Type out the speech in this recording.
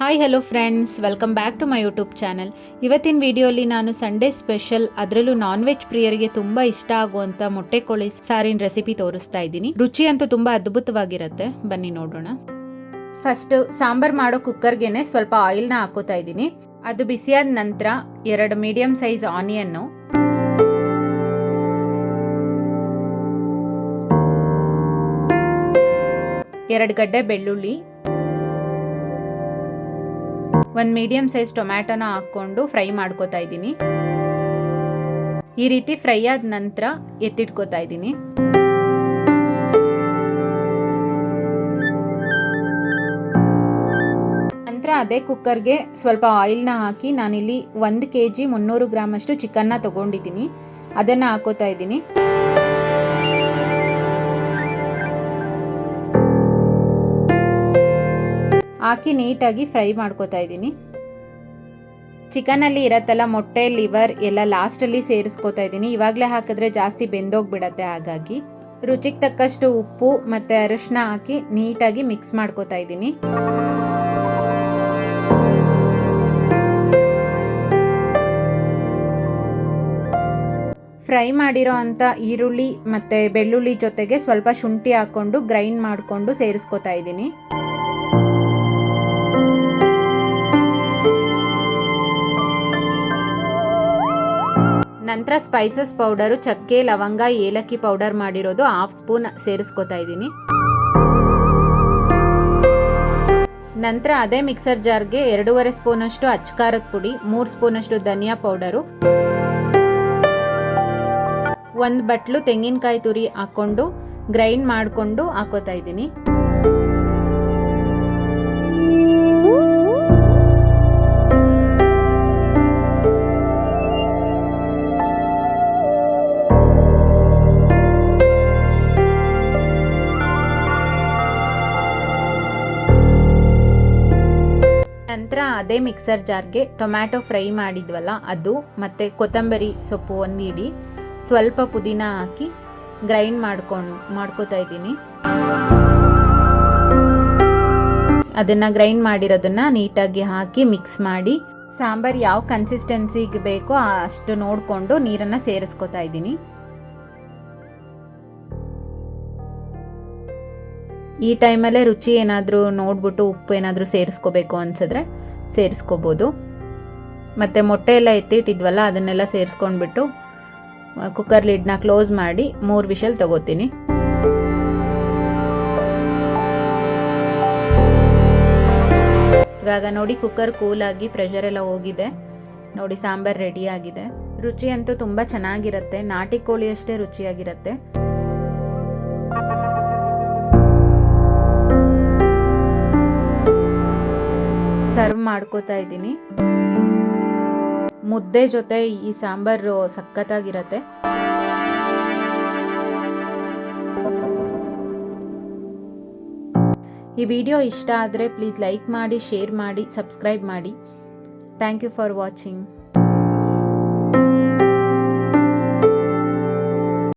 Hi hello friends, welcome back to my YouTube channel. ಇವತ್ತಿನ ವಿಡಿಯೋಲಿ ನಾನು ಸಂಡೇ ಸ್ಪೆಷಲ್, ಅದರಲ್ಲೂ ನಾನ್ ವೆಜ್ ಪ್ರಿಯರಿಗೆ ತುಂಬ ಇಷ್ಟ ಆಗುವಂಥ ಮೊಟ್ಟೆ ಕೋಳಿ ಸಾರಿನ ರೆಸಿಪಿ ತೋರಿಸ್ತಾ ಇದ್ದೀನಿ. ರುಚಿ ಅಂತೂ ತುಂಬ ಅದ್ಭುತವಾಗಿರುತ್ತೆ, ಬನ್ನಿ ನೋಡೋಣ. ಫಸ್ಟ್ ಸಾಂಬಾರ್ ಮಾಡೋ ಕುಕ್ಕರ್ಗೆನೆ ಸ್ವಲ್ಪ ಆಯಿಲ್ನ ಹಾಕೋತಾ ಇದ್ದೀನಿ. ಅದು ಬಿಸಿಯಾದ ನಂತರ 2 ಮೀಡಿಯಂ ಸೈಜ್ ಆನಿಯನ್ನು, 2 ಗಡ್ಡೆ ಬೆಳ್ಳುಳ್ಳಿ, 1 ಮೀಡಿಯಂ ಸೈಜ್ ಟೊಮ್ಯಾಟೋನ ಹಾಕ್ಕೊಂಡು ಫ್ರೈ ಮಾಡ್ಕೋತಾ ಇದ್ದೀನಿ. ಈ ರೀತಿ ಫ್ರೈ ಆದ ನಂತರ ಎತ್ತಿಟ್ಕೋತಾ ಇದ್ದೀನಿ. ನಂತರ ಅದೇ ಕುಕ್ಕರ್ಗೆ ಸ್ವಲ್ಪ ಆಯಿಲ್ನ ಹಾಕಿ ನಾನಿಲ್ಲಿ 1 kg 300 ಗ್ರಾಮ್ ಅಷ್ಟು ಚಿಕನ್ನ ತಗೊಂಡಿದ್ದೀನಿ. ಅದನ್ನು ಹಾಕೋತಾ ಇದ್ದೀನಿ. ಹಾಕಿ ನೀಟಾಗಿ ಫ್ರೈ ಮಾಡ್ಕೋತಾ ಇದ್ದೀನಿ. ಚಿಕನಲ್ಲಿ ಇರತ್ತಲ್ಲ ಮೊಟ್ಟೆ, ಲಿವರ್ ಎಲ್ಲ ಲಾಸ್ಟಲ್ಲಿ ಸೇರಿಸ್ಕೋತಾ ಇದ್ದೀನಿ. ಇವಾಗಲೇ ಹಾಕಿದ್ರೆ ಜಾಸ್ತಿ ಬೆಂದೋಗ್ಬಿಡತ್ತೆ. ಹಾಗಾಗಿ ರುಚಿಗೆ ತಕ್ಕಷ್ಟು ಉಪ್ಪು ಮತ್ತು ಅರಿಶಿನ ಹಾಕಿ ನೀಟಾಗಿ ಮಿಕ್ಸ್ ಮಾಡ್ಕೋತಾ ಇದ್ದೀನಿ. ಫ್ರೈ ಮಾಡಿರೋ ಅಂಥ ಈರುಳ್ಳಿ ಮತ್ತು ಬೆಳ್ಳುಳ್ಳಿ ಜೊತೆಗೆ ಸ್ವಲ್ಪ ಶುಂಠಿ ಹಾಕ್ಕೊಂಡು ಗ್ರೈಂಡ್ ಮಾಡಿಕೊಂಡು ಸೇರಿಸ್ಕೋತಾ ಇದ್ದೀನಿ. ನಂತರ ಸ್ಪೈಸಸ್ ಪೌಡರು, ಚಕ್ಕೆ, ಲವಂಗ, ಏಲಕ್ಕಿ ಪೌಡರ್ ಮಾಡಿರೋದು 1/2 ಸ್ಪೂನ್ ಸೇರಿಸ್ಕೋತಾ ಇದ್ದೀನಿ. ನಂತರ ಅದೇ ಮಿಕ್ಸರ್ ಜಾರ್ಗೆ 2.5 ಸ್ಪೂನಷ್ಟು ಅಚ್ಕಾರದ ಪುಡಿ, 3 ಸ್ಪೂನಷ್ಟು ಧನಿಯಾ ಪೌಡರು, 1 ಬಟ್ಲು ತೆಂಗಿನಕಾಯಿ ತುರಿ ಹಾಕ್ಕೊಂಡು ಗ್ರೈಂಡ್ ಮಾಡಿಕೊಂಡು ಹಾಕೋತಾ ಇದ್ದೀನಿ. ನಂತರ ಅದೇ ಮಿಕ್ಸರ್ ಜಾರ್ಗೆ ಟೊಮ್ಯಾಟೊ ಫ್ರೈ ಮಾಡಿದ್ವಲ್ಲ ಅದು, ಮತ್ತು ಕೊತ್ತಂಬರಿ ಸೊಪ್ಪು 1 ಇಡಿ, ಸ್ವಲ್ಪ ಪುದೀನ ಹಾಕಿ ಗ್ರೈಂಡ್ ಮಾಡ್ಕೋತಾ ಇದ್ದೀನಿ. ಅದನ್ನು ಗ್ರೈಂಡ್ ಮಾಡಿರೋದನ್ನು ನೀಟಾಗಿ ಹಾಕಿ ಮಿಕ್ಸ್ ಮಾಡಿ, ಸಾಂಬಾರು ಯಾವ ಕನ್ಸಿಸ್ಟೆನ್ಸಿಗೆ ಬೇಕೋ ಅಷ್ಟು ನೋಡಿಕೊಂಡು ನೀರನ್ನು ಸೇರಿಸ್ಕೋತಾ ಇದ್ದೀನಿ. ಈ ಟೈಮಲ್ಲೇ ರುಚಿ ಏನಾದರೂ ನೋಡಿಬಿಟ್ಟು ಉಪ್ಪು ಏನಾದರೂ ಸೇರಿಸ್ಕೋಬೇಕು ಅನಿಸಿದ್ರೆ ಸೇರಿಸ್ಕೋಬೋದು. ಮತ್ತು ಮೊಟ್ಟೆ ಎಲ್ಲ ಎತ್ತಿಟ್ಟಿದ್ವಲ್ಲ ಅದನ್ನೆಲ್ಲ ಸೇರಿಸ್ಕೊಂಡ್ಬಿಟ್ಟು ಕುಕ್ಕರ್ ಲಿಡ್ನ ಕ್ಲೋಸ್ ಮಾಡಿ 3 ವಿಷಲ್ ತಗೋತೀನಿ. ಇವಾಗ ನೋಡಿ ಕುಕ್ಕರ್ ಕೂಲಾಗಿ ಪ್ರೆಷರ್ ಎಲ್ಲ ಹೋಗಿದೆ. ನೋಡಿ ಸಾಂಬಾರು ರೆಡಿ ಆಗಿದೆ. ರುಚಿ ಅಂತೂ ತುಂಬ ಚೆನ್ನಾಗಿರುತ್ತೆ. ನಾಟಿ ಕೋಳಿ ಅಷ್ಟೇ ರುಚಿಯಾಗಿರುತ್ತೆ. ಸರ್ವ್ ಮಾಡ್ಕೋತಾ ಇದ್ದೀನಿ. ಮುದ್ದೆ ಜೊತೆ ಈ ಸಾಂಬಾರು ಸಖತ್ತಾಗಿರುತ್ತೆ. ಈ ವಿಡಿಯೋ ಇಷ್ಟ ಆದರೆ ಪ್ಲೀಸ್ ಲೈಕ್ ಮಾಡಿ, ಶೇರ್ ಮಾಡಿ, ಸಬ್ಸ್ಕ್ರೈಬ್ ಮಾಡಿ. Thank you for watching.